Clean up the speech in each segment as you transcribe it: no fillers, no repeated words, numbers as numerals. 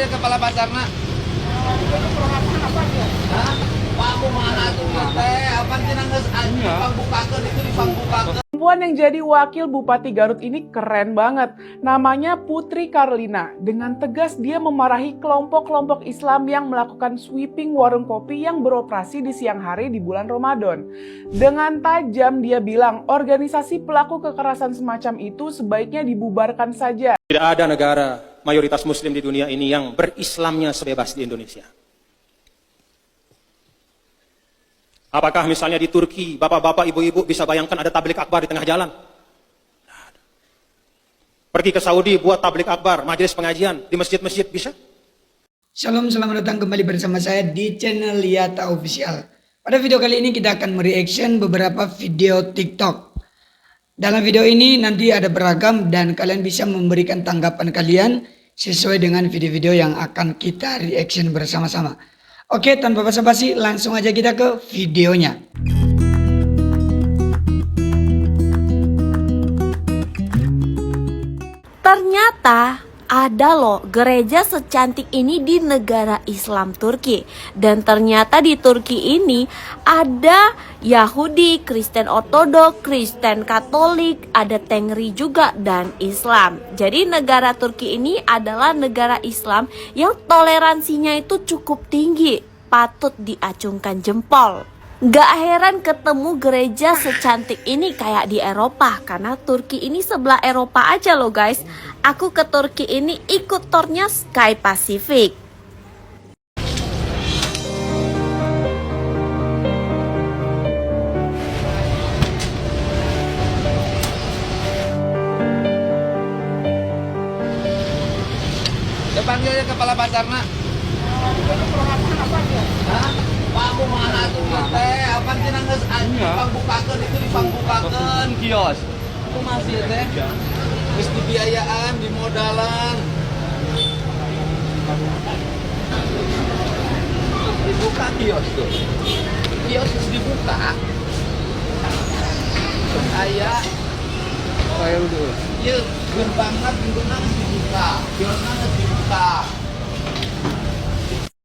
aja kepala Basarnas. Hah? Paku mana tuh teh? Apa sih nangis anjing pangbukakeun itu dipangbukakeun. Perempuan yang jadi wakil Bupati Garut ini keren banget. Namanya Putri Karlina. Dengan tegas dia memarahi kelompok-kelompok Islam yang melakukan sweeping warung kopi yang beroperasi di siang hari di bulan Ramadan. Dengan tajam dia bilang organisasi pelaku kekerasan semacam itu sebaiknya dibubarkan saja. Tidak ada negara mayoritas muslim di dunia ini yang berislamnya sebebas di Indonesia. Apakah misalnya di Turki, bapak-bapak, ibu-ibu bisa bayangkan ada tablik akbar di tengah jalan? Pergi ke Saudi buat tablik akbar, majelis pengajian di masjid-masjid bisa? Shalom, selamat datang kembali bersama saya di channel Yata Official. Pada video kali ini kita akan mereaction beberapa video TikTok. Dalam video ini nanti ada beragam dan kalian bisa memberikan tanggapan kalian sesuai dengan video-video yang akan kita reaction bersama-sama. Oke, tanpa basa-basi langsung aja kita ke videonya. Ternyata ada loh gereja secantik ini di negara Islam Turki. Dan ternyata di Turki ini ada Yahudi, Kristen Ortodok, Kristen Katolik, ada Tengri juga dan Islam. Jadi negara Turki ini adalah negara Islam yang toleransinya itu cukup tinggi, patut diacungkan jempol. Gak heran ketemu gereja secantik ini kayak di Eropa, karena Turki ini sebelah Eropa aja loh guys. Aku ke Turki ini ikut tournya Sky Pacific. Panggil aja kepala Basarnas. Hah? Paku mana tuh teh? Apa sih nangis anjing pangbukakeun itu dipangbukakeun kios. Itu masih teh. Geus dibiayaan, dimodalan. Dibuka kios tuh. Kios harus dibuka. Aya kayak udah. Ieu gerbangna pintunya harus dibuka. Kiosna harus dibuka.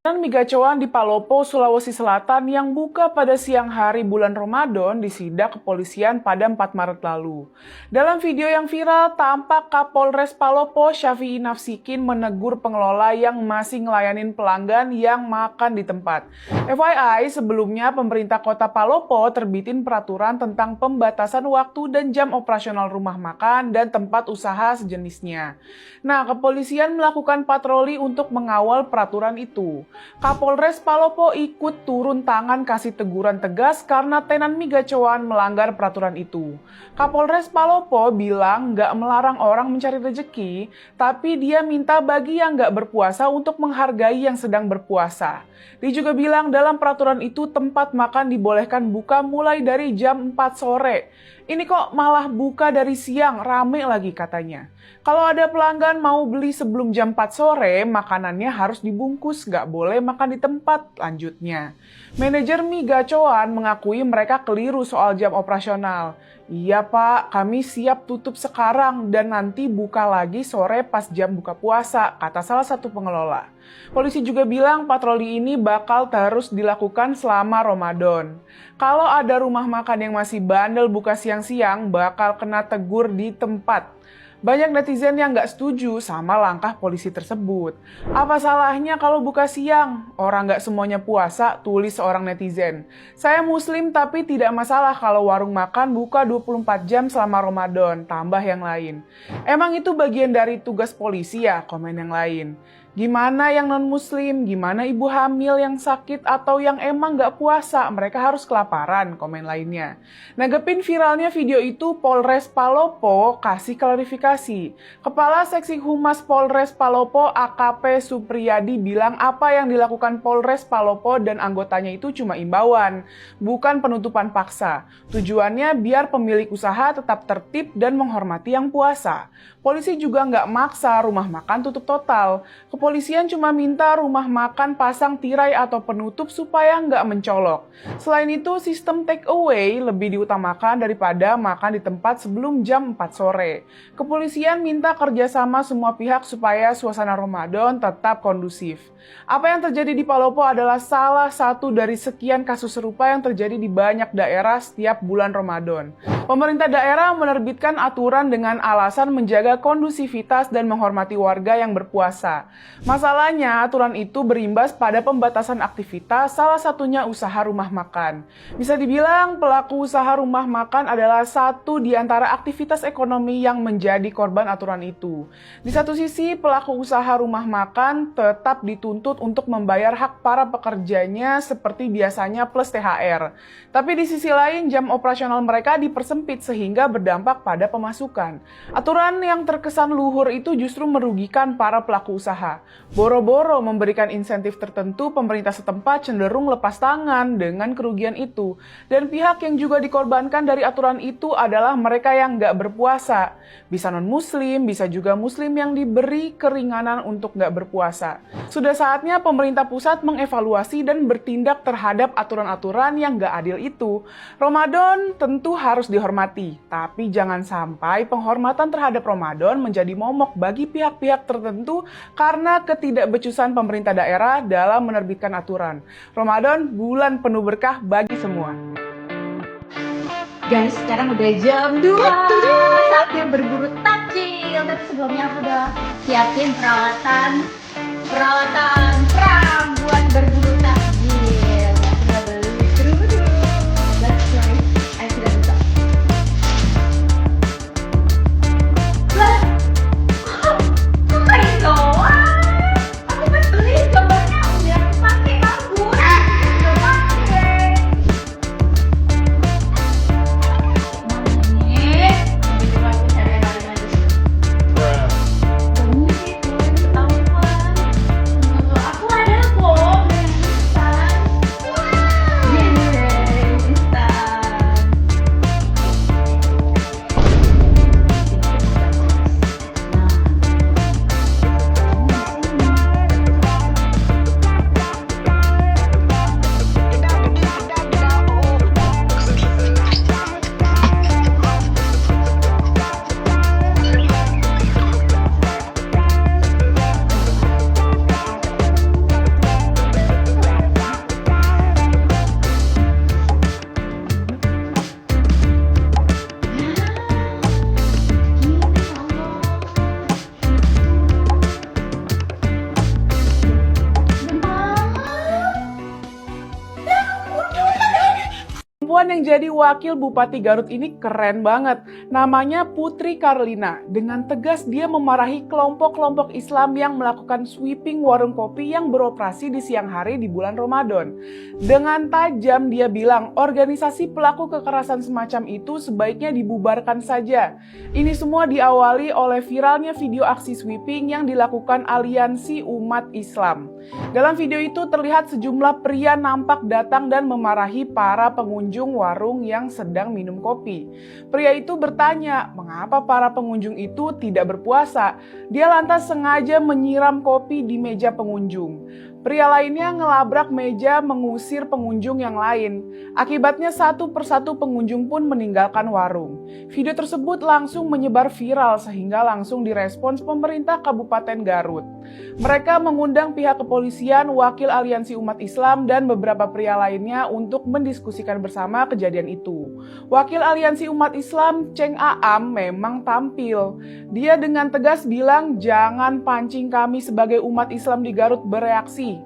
Mie gacoan di Palopo, Sulawesi Selatan yang buka pada siang hari bulan Ramadan disidak kepolisian pada 4 Maret lalu. Dalam video yang viral, tampak Kapolres Palopo Syafi'i Nafsikin menegur pengelola yang masih ngelayanin pelanggan yang makan di tempat. FYI, sebelumnya pemerintah kota Palopo terbitin peraturan tentang pembatasan waktu dan jam operasional rumah makan dan tempat usaha sejenisnya. Nah, kepolisian melakukan patroli untuk mengawal peraturan itu. Kapolres Palopo ikut turun tangan kasih teguran tegas karena tenan mie gacoan melanggar peraturan itu. Kapolres Palopo bilang nggak melarang orang mencari rezeki, tapi dia minta bagi yang nggak berpuasa untuk menghargai yang sedang berpuasa. Dia juga bilang dalam peraturan itu tempat makan dibolehkan buka mulai dari jam 4 sore. Ini kok malah buka dari siang, rame lagi katanya. Kalau ada pelanggan mau beli sebelum jam 4 sore, makanannya harus dibungkus, nggak boleh makan di tempat, lanjutnya. Manajer mie gacoan mengakui mereka keliru soal jam operasional. Iya pak, kami siap tutup sekarang dan nanti buka lagi sore pas jam buka puasa, kata salah satu pengelola. Polisi juga bilang patroli ini bakal terus dilakukan selama Ramadan. Kalau ada rumah makan yang masih bandel buka siang-siang, bakal kena tegur di tempat. Banyak netizen yang nggak setuju sama langkah polisi tersebut. Apa salahnya kalau buka siang? Orang nggak semuanya puasa, tulis seorang netizen. Saya muslim tapi tidak masalah kalau warung makan buka 24 jam selama Ramadan, tambah yang lain. Emang itu bagian dari tugas polisi ya, komen yang lain. Gimana yang non-muslim, gimana ibu hamil yang sakit atau yang emang nggak puasa, mereka harus kelaparan, komen lainnya. Nanggepin viralnya video itu, Polres Palopo kasih klarifikasi. Kepala Seksi Humas Polres Palopo AKP Supriyadi bilang apa yang dilakukan Polres Palopo dan anggotanya itu cuma imbauan, bukan penutupan paksa. Tujuannya biar pemilik usaha tetap tertib dan menghormati yang puasa. Polisi juga nggak maksa rumah makan tutup total. kepolisian cuma minta rumah makan pasang tirai atau penutup supaya nggak mencolok. Selain itu, sistem take away lebih diutamakan daripada makan di tempat sebelum jam 4 sore. Kepolisian minta kerjasama semua pihak supaya suasana Ramadan tetap kondusif. Apa yang terjadi di Palopo adalah salah satu dari sekian kasus serupa yang terjadi di banyak daerah setiap bulan Ramadan. Pemerintah daerah menerbitkan aturan dengan alasan menjaga kondusivitas dan menghormati warga yang berpuasa. Masalahnya, aturan itu berimbas pada pembatasan aktivitas, salah satunya usaha rumah makan. Bisa dibilang, pelaku usaha rumah makan adalah satu di antara aktivitas ekonomi yang menjadi korban aturan itu. Di satu sisi, pelaku usaha rumah makan tetap dituntut untuk membayar hak para pekerjanya seperti biasanya plus THR. Tapi di sisi lain, jam operasional mereka dipersempit sehingga berdampak pada pemasukan. Aturan yang terkesan luhur itu justru merugikan para pelaku usaha. Boro-boro memberikan insentif tertentu, pemerintah setempat cenderung lepas tangan dengan kerugian itu. Dan pihak yang juga dikorbankan dari aturan itu adalah mereka yang nggak berpuasa. Bisa non-muslim, bisa juga muslim yang diberi keringanan untuk nggak berpuasa. Sudah saatnya pemerintah pusat mengevaluasi dan bertindak terhadap aturan-aturan yang nggak adil itu. Ramadan tentu harus dihormati, tapi jangan sampai penghormatan terhadap Ramadan menjadi momok bagi pihak-pihak tertentu karena ketidakbecusan pemerintah daerah dalam menerbitkan aturan. Ramadan bulan penuh berkah bagi semua. Guys, sekarang udah jam 2, saatnya berburu takjil. Tapi sebelumnya aku udah siapin peralatan perang buat berburu takjil. Sudah beli kerudung. Let's try. Ayo sudah buka. Lah, kok kayak doang? Aku kan beli gambarnya udah pakai lampu. Udah pakai. Perempuan yang jadi wakil Bupati Garut ini keren banget. Namanya Putri Karlina. Dengan tegas dia memarahi kelompok-kelompok Islam yang melakukan sweeping warung kopi yang beroperasi di siang hari di bulan Ramadan. Dengan tajam dia bilang organisasi pelaku kekerasan semacam itu sebaiknya dibubarkan saja. Ini semua diawali oleh viralnya video aksi sweeping yang dilakukan Aliansi Umat Islam. Dalam video itu terlihat sejumlah pria nampak datang dan memarahi para pengunjung warung yang sedang minum kopi. Pria itu bertanya, mengapa para pengunjung itu tidak berpuasa? Dia lantas sengaja menyiram kopi di meja pengunjung. Pria lainnya ngelabrak meja mengusir pengunjung yang lain. Akibatnya satu persatu pengunjung pun meninggalkan warung. Video tersebut langsung menyebar viral sehingga langsung direspons pemerintah Kabupaten Garut. Mereka mengundang pihak kepolisian, wakil Aliansi Umat Islam, dan beberapa pria lainnya untuk mendiskusikan bersama kejadian itu. Wakil Aliansi Umat Islam, Ceng Aam, memang tampil. Dia dengan tegas bilang, jangan pancing kami sebagai umat Islam di Garut bereaksi.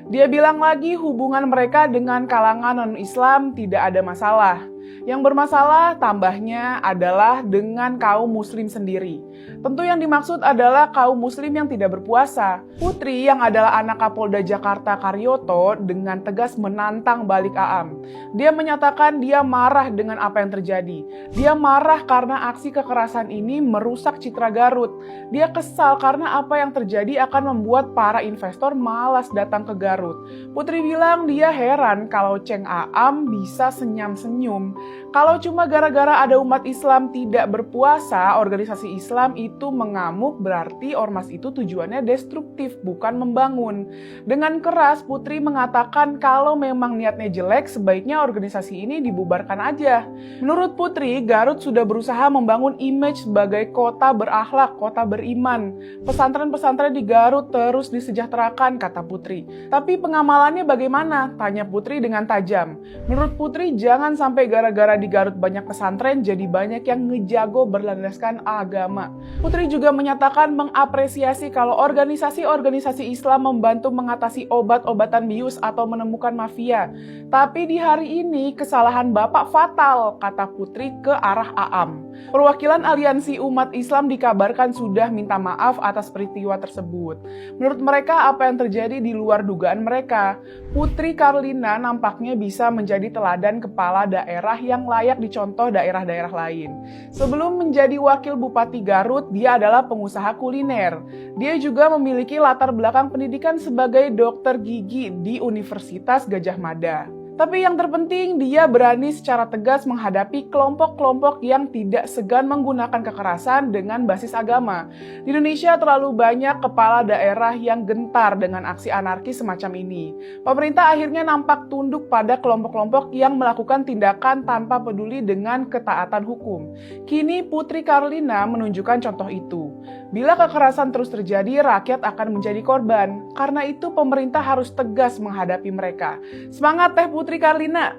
Dia bilang lagi hubungan mereka dengan kalangan non-Islam tidak ada masalah. Yang bermasalah tambahnya adalah dengan kaum muslim sendiri. Tentu yang dimaksud adalah kaum muslim yang tidak berpuasa. Putri yang adalah anak Kapolda Jakarta Karyoto dengan tegas menantang balik Aam. Dia menyatakan dia marah dengan apa yang terjadi. Dia marah karena aksi kekerasan ini merusak citra Garut. Dia kesal karena apa yang terjadi akan membuat para investor malas datang ke Garut. Putri bilang dia heran kalau Ceng Aam bisa senyum-senyum. Kalau cuma gara-gara ada umat Islam tidak berpuasa, organisasi Islam itu mengamuk, berarti ormas itu tujuannya destruktif, bukan membangun. Dengan keras, Putri mengatakan kalau memang niatnya jelek, sebaiknya organisasi ini dibubarkan aja. Menurut Putri, Garut sudah berusaha membangun image sebagai kota berakhlak, kota beriman. Pesantren-pesantren di Garut terus disejahterakan, kata Putri. Tapi pengamalannya bagaimana? Tanya Putri dengan tajam. Menurut Putri, jangan sampai gara-gara di Garut banyak pesantren, jadi banyak yang ngejago berlandaskan agama. Putri juga menyatakan mengapresiasi kalau organisasi-organisasi Islam membantu mengatasi obat-obatan bius atau menemukan mafia. Tapi di hari ini kesalahan Bapak fatal, kata Putri ke arah Aam. Perwakilan Aliansi Umat Islam dikabarkan sudah minta maaf atas peristiwa tersebut. Menurut mereka, apa yang terjadi di luar dugaan mereka. Putri Karlina nampaknya bisa menjadi teladan kepala daerah yang layak dicontoh daerah-daerah lain. Sebelum menjadi wakil Bupati Garut, dia adalah pengusaha kuliner. Dia juga memiliki latar belakang pendidikan sebagai dokter gigi di Universitas Gadjah Mada. Tapi yang terpenting, dia berani secara tegas menghadapi kelompok-kelompok yang tidak segan menggunakan kekerasan dengan basis agama. Di Indonesia terlalu banyak kepala daerah yang gentar dengan aksi anarkis semacam ini. Pemerintah akhirnya nampak tunduk pada kelompok-kelompok yang melakukan tindakan tanpa peduli dengan ketaatan hukum. Kini Putri Karlina menunjukkan contoh itu. Bila kekerasan terus terjadi, rakyat akan menjadi korban. Karena itu pemerintah harus tegas menghadapi mereka. Semangat Teh Putri Karlina!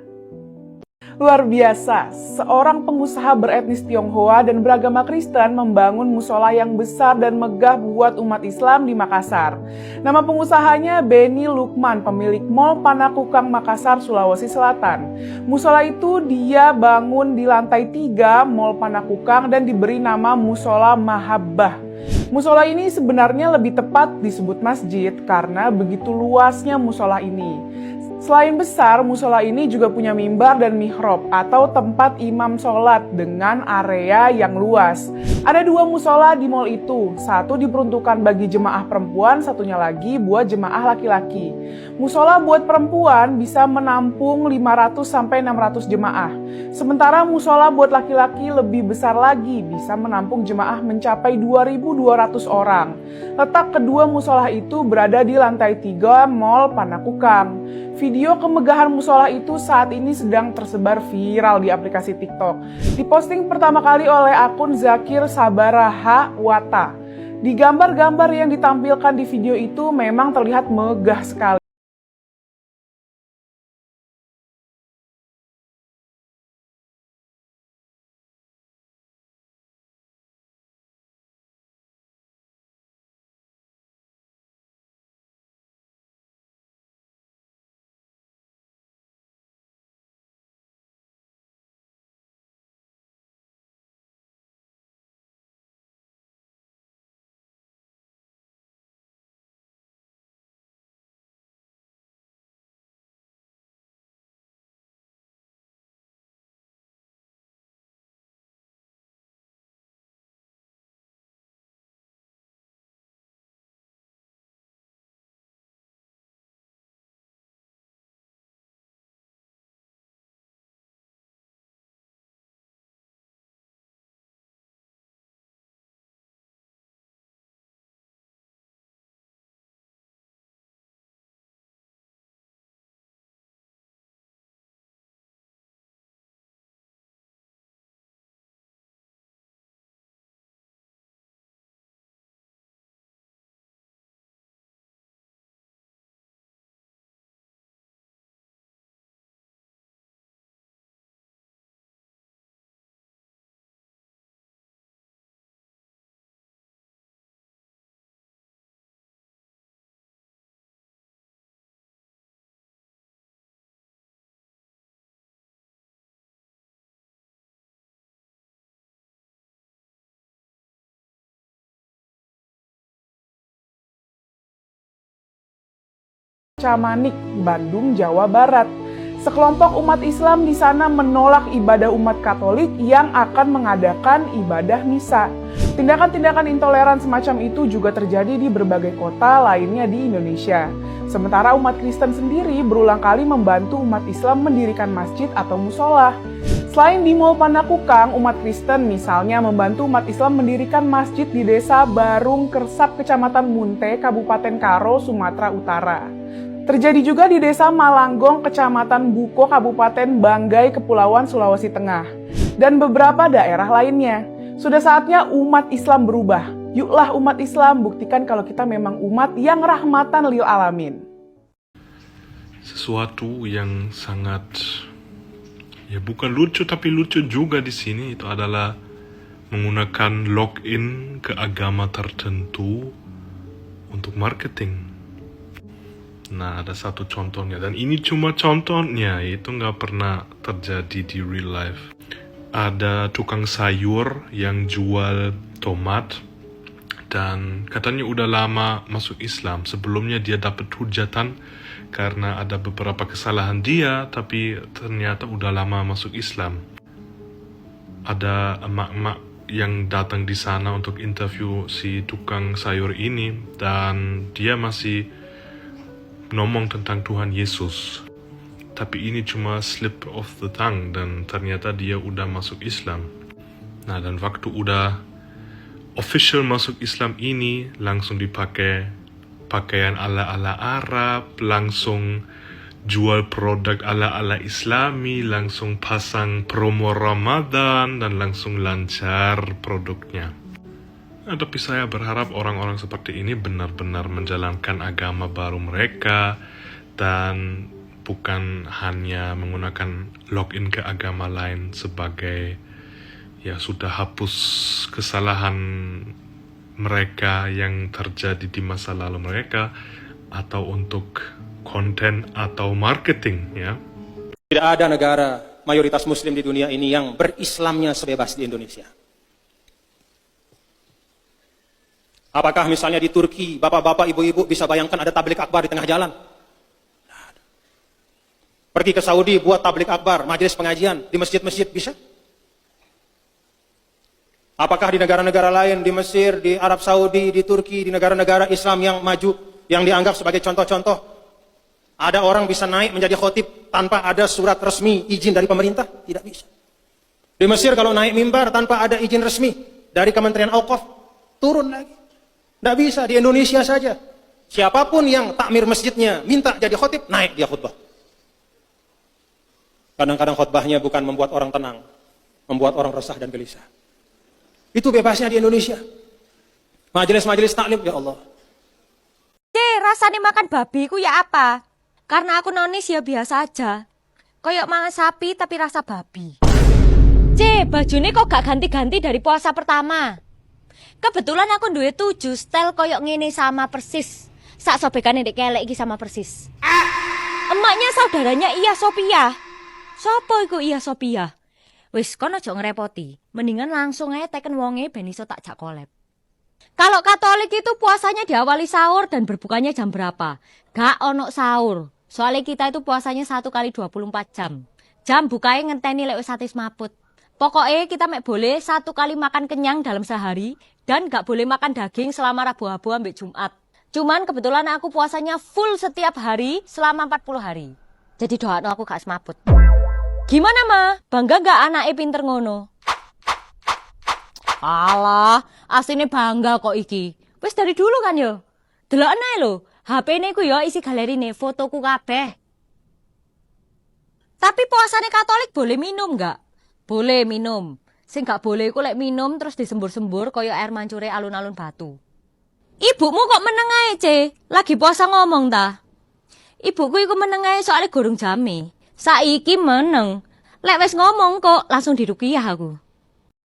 Luar biasa, seorang pengusaha beretnis Tionghoa dan beragama Kristen membangun musola yang besar dan megah buat umat Islam di Makassar. Nama pengusahanya Beni Lukman, pemilik Mall Panakukang Makassar, Sulawesi Selatan. Musola itu dia bangun di lantai 3 Mall Panakukang dan diberi nama Musola Mahabbah. Musola ini sebenarnya lebih tepat disebut masjid karena begitu luasnya musola ini. Selain besar, musola ini juga punya mimbar dan mihrab atau tempat imam sholat dengan area yang luas. Ada 2 musola di mall itu, satu diperuntukkan bagi jemaah perempuan, satunya lagi buat jemaah laki-laki. Musola buat perempuan bisa menampung 500-600 jemaah. Sementara musola buat laki-laki lebih besar lagi, bisa menampung jemaah mencapai 2.200 orang. Letak kedua musola itu berada di lantai 3 Mall Panakukang. Video kemegahan musola itu saat ini sedang tersebar viral di aplikasi TikTok. Diposting pertama kali oleh akun Zakir Sabaraha Wata. Di gambar-gambar yang ditampilkan di video itu memang terlihat megah sekali. Camanik, Bandung, Jawa Barat. Sekelompok umat Islam di sana menolak ibadah umat Katolik yang akan mengadakan ibadah misa. Tindakan-tindakan intoleran semacam itu juga terjadi di berbagai kota lainnya di Indonesia. Sementara umat Kristen sendiri berulang kali membantu umat Islam mendirikan masjid atau musola. Selain di Mall Pandakukang, umat Kristen misalnya membantu umat Islam mendirikan masjid di Desa Barung Kersap, Kecamatan Munte, Kabupaten Karo, Sumatera Utara. Terjadi juga di Desa Malanggong, Kecamatan Buko, Kabupaten Banggai, Kepulauan Sulawesi Tengah, dan beberapa daerah lainnya. Sudah saatnya umat Islam berubah. Yuklah umat Islam buktikan kalau kita memang umat yang rahmatan lil alamin. Sesuatu yang sangat bukan lucu tapi lucu juga di sini itu adalah menggunakan login ke agama tertentu untuk marketing. Nah, ada satu contohnya dan ini cuma contohnya, itu nggak pernah terjadi di real life. Ada tukang sayur yang jual tomat dan katanya udah lama masuk Islam. Sebelumnya dia dapat hujatan karena ada beberapa kesalahan dia, tapi ternyata udah lama masuk Islam. Ada emak-emak yang datang di sana untuk interview si tukang sayur ini dan dia masih ngomong tentang Tuhan Yesus. Tapi ini cuma slip of the tongue dan ternyata dia udah masuk Islam. Nah, dan waktu udah official masuk Islam ini langsung dipakai pakaian ala-ala Arab, langsung jual produk ala-ala Islami, langsung pasang promo Ramadan dan langsung lancar produknya. Nah, tapi saya berharap orang-orang seperti ini benar-benar menjalankan agama baru mereka dan bukan hanya menggunakan login ke agama lain sebagai sudah hapus kesalahan mereka yang terjadi di masa lalu mereka atau untuk konten atau marketing ya. Tidak ada negara mayoritas muslim di dunia ini yang berislamnya sebebas di Indonesia. Apakah misalnya di Turki, bapak-bapak, ibu-ibu bisa bayangkan ada tablik akbar di tengah jalan? Pergi ke Saudi buat tablik akbar, majelis pengajian di masjid-masjid bisa? Apakah di negara-negara lain, di Mesir, di Arab Saudi, di Turki, di negara-negara Islam yang maju, yang dianggap sebagai contoh-contoh, ada orang bisa naik menjadi khotib tanpa ada surat resmi izin dari pemerintah? Tidak bisa. Di Mesir kalau naik mimbar tanpa ada izin resmi dari Kementerian Auqaf, turun lagi. Tidak bisa, di Indonesia saja. Siapapun yang takmir masjidnya minta jadi khotib, naik dia khutbah. Kadang-kadang khutbahnya bukan membuat orang tenang, membuat orang resah dan gelisah. Itu bebasnya di Indonesia. Majelis-majelis taklim, ya Allah. Rasanya makan babi ku ya apa? Karena aku nonis ya biasa aja. Koyok mangan sapi tapi rasa babi. Bajune kok gak ganti-ganti dari puasa pertama? Kebetulan aku duwe 7 style koyok ngene sama persis. Sak sobekane ndek kelek iki sama persis. Emaknya saudaranya Iya Sophia. Sopo iku Iya Sophia? Wis kon aja ngerepoti. Mendingan langsung ae teken wonge ben iso tak jak collab. Kalau Katolik itu puasanya diawali sahur dan berbukanya jam berapa? Gak ono sahur. Soalnya kita itu puasanya 1 kali 24 jam. Jam bukanya ngenteni lek wis satis maput. Pokoknya kita mek boleh 1 kali makan kenyang dalam sehari dan gak boleh makan daging selama Rabu-Rabu sampai Jumat. Cuman kebetulan aku puasanya full setiap hari selama 40 hari. Jadi doain aku gak semaput. Gimana Ma? Bangga gak anaknya pinter ngono? Alah, aslinya bangga kok iki. Wis dari dulu kan yo. Delokne lho, HP-ne ku yo isi galerine fotoku kabeh. Tapi puasane Katolik boleh minum gak? Boleh minum. Sing gak boleh iku lek minum terus disembur-sembur kaya air mancure alun-alun Batu. Ibumu kok meneng ae, Ce? Lagi puasa ngomong ta? Ibuku iku meneng ae soalnya gorong jame. Saiki meneng. Lek wis ngomong kok langsung diruqyah aku.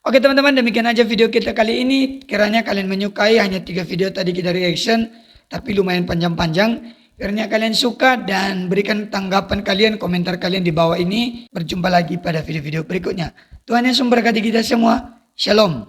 Oke teman-teman, demikian aja video kita kali ini. Kiranya kalian menyukai, hanya 3 video tadi kita reaction, tapi lumayan panjang-panjang. Kiranya kalian suka dan berikan tanggapan kalian, komentar kalian di bawah ini. Berjumpa lagi pada video-video berikutnya. Tuhan Yesus memberkati kita semua. Shalom.